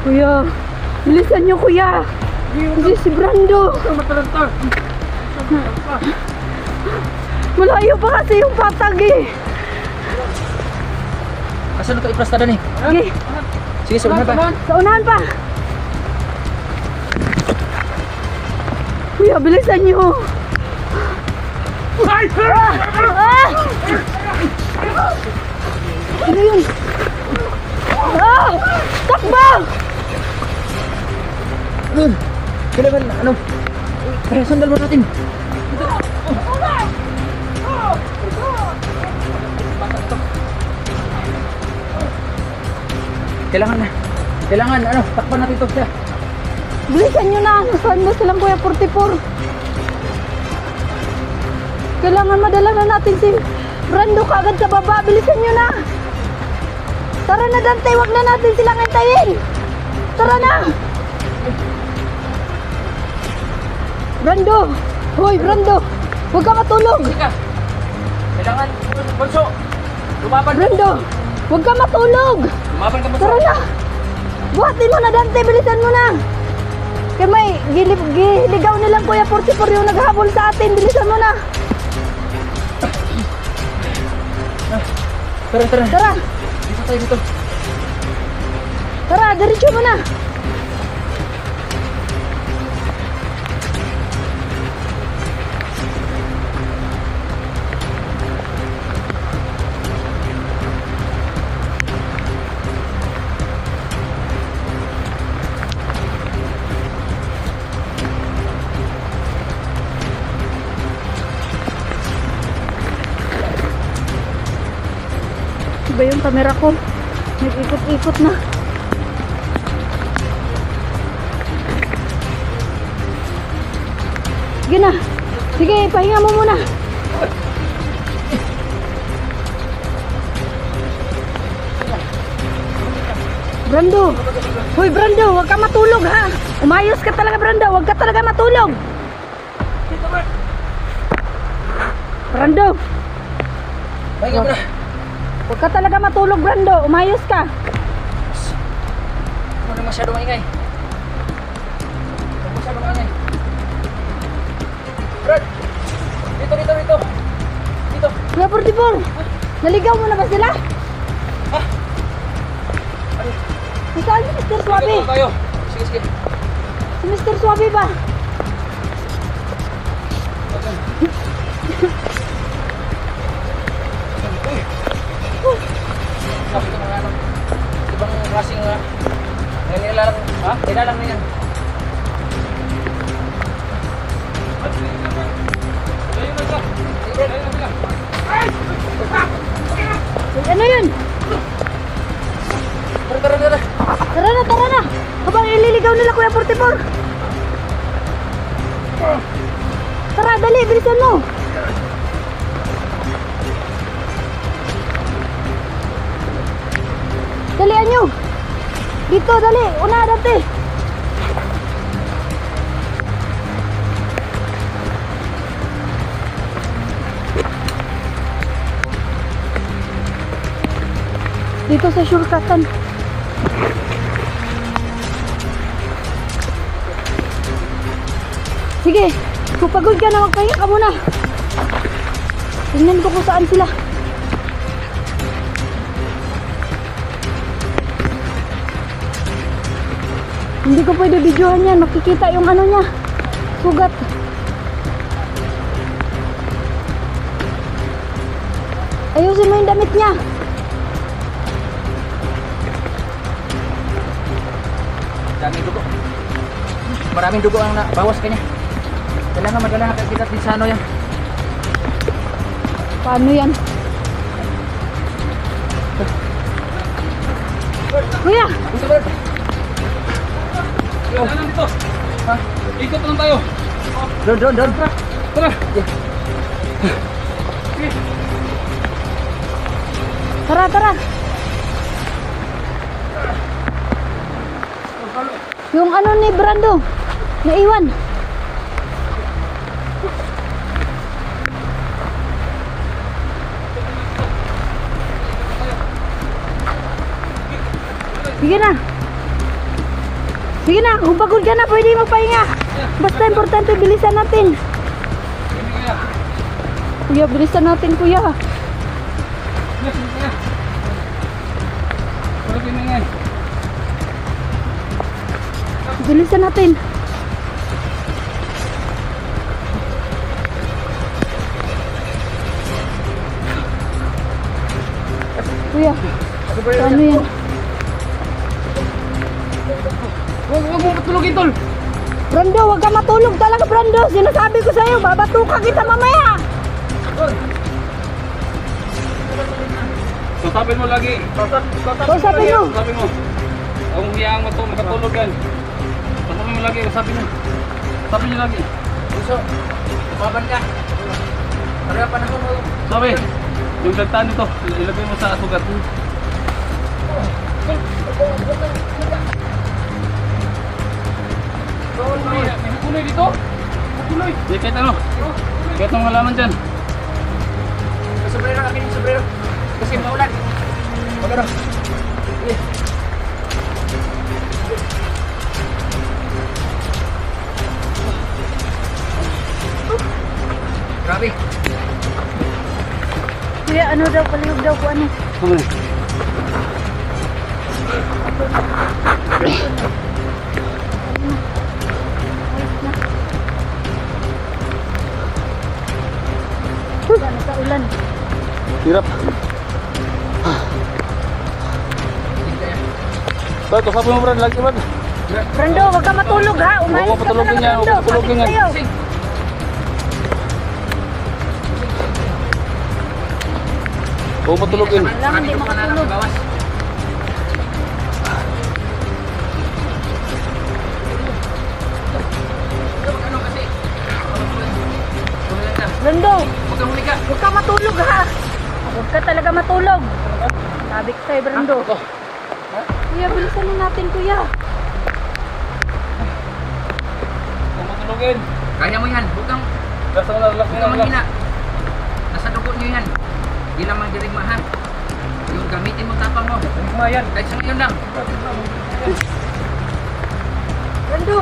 Kuya, bilisan niyo kuya. Hindi si Brando. Malayo pa kasi yung patag eh. Asan ito iprastada ni? Okay. Sige, sa unahan pa. Sa unahan pa. Kuya, bilisan niyo. Ano yun? Takbo! Kailangan, ano? Tara, sandal mo natin. Kailangan, ano, takpan natin ito siya. Bilisan nyo na. Nasaan ba silang Kuya 44? Kailangan madala na natin si Brando kaagad sa baba. Bilisan nyo na. Tara na Dante, wag na natin silang antayin. Tara na. Brando. Hoy Brando, huwag ka matulog. Kailangan, Bonso. Lumaban. Brando, huwag ka matulog. Lumaban ka, Bonso. Tara na. Buhatin mo na Dante, bilisan mo na. Kaya may giligaw nilang Kuya 44 yung naghabol sa atin. Bilisan mo na. Tara. Tara. Dito tayo dito. Tara, diretso mo na. Iba yung camera ko. Nag-ikot-ikot na. Sige na. Sige, pahinga mo muna. Brando. Hoy Brando, huwag ka matulog ha. Umayos ka talaga Brando, huwag ka talaga matulog. Brando. Pahinga mo na. Huwag ka talaga matulog Brando, umayos ka. Huwag na masyado maingay. Huwag masyado maingay. Brad! Dito. Dito. Kuya 44, naligaw mo na ba sila? Ah! Saan si Mr. Suabe? Dito tayo. Sige. Si Mr. Suabe ba? Sabi ko mga ano, ibang klaseng nilalang, ha? Nilalang na yan. Ano yun? Tara. Tara na. Habang ililigaw nila Kuya 44. Tara, dali, bilisan mo. Dalian nyo. Dito, dali. Una, dati. Dito sa shortcutan. Sige, kung pagod ka na, magpahinga ka muna. Tingnan ko kung saan sila. Hindi ko pwede videohan yan. Makikita yung ano niya. Sugat. Ayusin mo yung damit niya. Daming dugo. Maraming dugo ang nabawas kanya. Kailangan madala na kita din sa ano yan. Paano yan? Kuya! Dito, Brad. Ano dito? Ha? Ikot lang tayo. Doon. Tara. Tara. Yung ano ni Brando, naiwan. Sige na. Sige na, kung pagod ka na, pwede magpahinga. Basta importante, bilisan natin. Kuya, bilisan natin, kuya. Bilisan natin. Kuya, ano yan? Huwag mo matulogin, tol. Brando, huwag ka matulog talaga, Brando. Sinasabi ko sa'yo, babatuka kita mamaya. Kausapin mo lagi. Kausapin mo. Kausapin mo. Kung hiyang makatulog yan. Kausapin mo lagi. Kausapin mo. Kausapin niyo lagi. Puso, tumaban ka. Para pa na mo. Sabi, yung gagtaan nito, ilagay mo sa sugat. May kuloy dito? Kuloy. Di kahit ano. Kahit anong halaman dyan. Sobrero, akin yung sobrero. Kasi maulan. Sobrero. Grabe. Kuya, ano daw, palihog daw po, ano? Ano na? Ulan, sa ulan. Hirap. Brad, kausapin mo Brad, lagi Brad. Brando, huwag ka matulog ha. Umayos Huwag ka patulogin talaga, yan, huwag Brando. patulogin yan. Sabi ko sa'yo. Huwag matulogin. Kailangan di makatulog. Bawas. Ano kasi? Brando, Huwag kang huli ka. huwag ka matulog ha. Huwag ka talaga matulog. Sabi ko sa'yo, Brando. Kuya, bilisan na natin, kuya. Huwag matulogin. Kaya mo yan. Huwag kang Relax mo na, relax mo Huwag na, kang relax. manghina. Nasa dugo nyo yan. Di lang magdirigma ha. Yung gamitin mo tapang mo. Hikma yan. Kahit sa ngayon lang. Brando!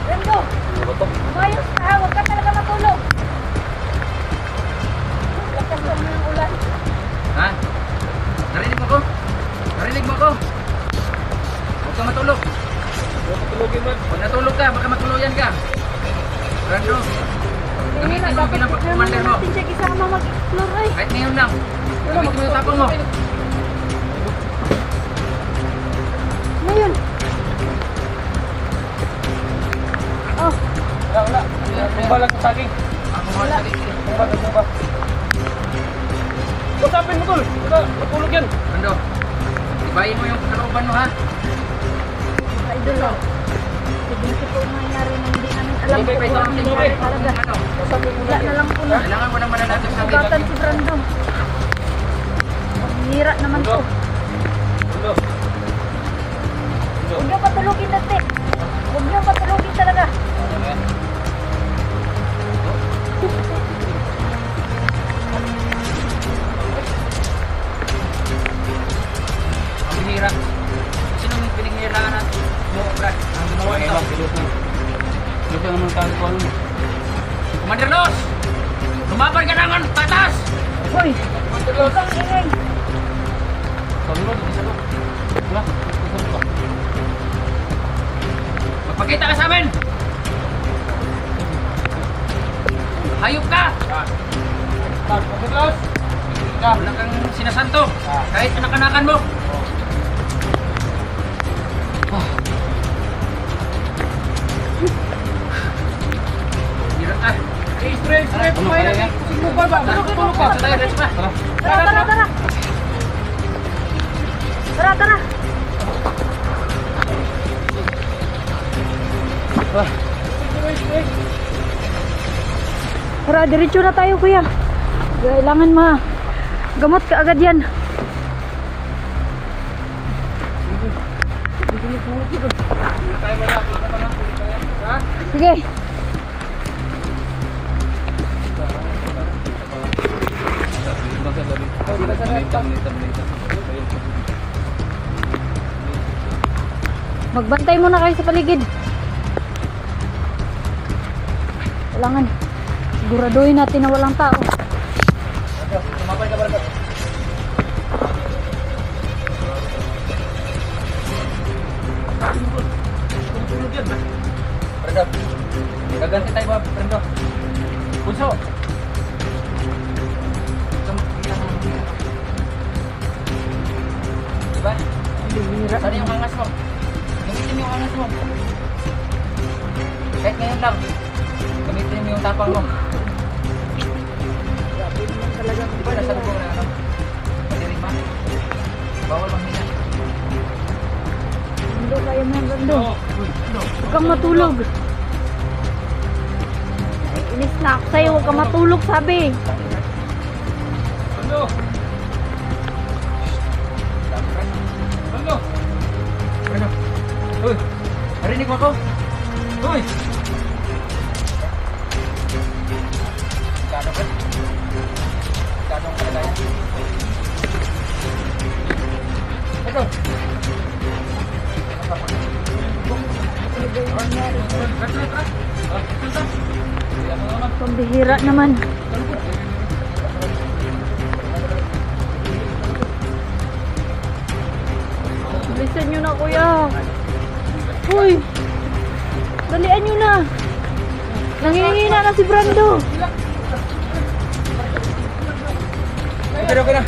Brando! Ano ba to? Umayos ka ha. Huwag ka talaga matulog. Lakas lang ng ulan. Ha? Narinig mo ko? Narinig mo ko? Huwag kang matulog. Huwag matulogin Brad. Pag natulog ka, baka matuluyan ka. Brando, gamitin mo bilang commander mo. natin siya kisama mag-explore ay. Kahit ngayon lang. Gamitin mo yung tapang mo. Ngayon. Oh, Wala. Tumba lang sa saging. Ako mga sabi. Tumba. Kausapin mo tol. Wala, matulog yan. Brando, ibayin mo yung kalooban mo ha. idol oh. Sige po nangyari na hindi namin alam Hindi kung pa ito ano ang nangyari talaga. ano. Wala na lang po na. Kailangan mo nang mananagot sa Sugatan akin. si Brando. Hira naman to. Ulo. Huwag niyo patulogin dati. Huwag niyo patulogin talaga. Ang hinira. Sino yung pinaghihiraan natin? Mo, Brad. Ang gumawa Okay, ito. bang, pilot na. Pilot na naman tayo kung ano. Commander Los! Lumaban ka naman! Patas! Hoy! Huwag kang ingay. Sabi mo, dito sa loob. Wala, dito sa loob. Magpakita ka sa amin! Hayop ka! Pagkatapos. Wala kang sinasanto. Kahit anak-anakan mo. Hirap ka. Straight, pumain na. Tulog ba? Tulog ba? Sa tayo, let's ba? Tara. Tara, tara, tara. Tara, tara. Tara, diretso na tayo kuya. Kailangan gamot ka agad yan. Sige. Magbantay muna kayo sa paligid. Kailangan siguraduhin natin na walang tao. Sumabay ka, Brando. Tulog yan, ba? Brando. Gaganti tayo ba, Brando? Bunso. Diba? Saan yung angas mo? Gamitin mo yung angas mo. Kahit ngayon lang. Gamitin mo yung tapang mo. Diba, nasa lubong na ano? Madirin ba? Bawal manghina. Rando, kaya mo yan, Rando. Oo. Huwag kang matulog. Ay, inis na ako sa'yo. Huwag kang matulog, sabi. Ano? Ano? Brando. Uy! Narinig mo ako? Uy! Kano ka? Kano ang kalagayan? Ito! Pambihira naman. Bilisan nyo na, kuya. Uy! Dalian nyo na. Nangingina na si Brando. Okay na.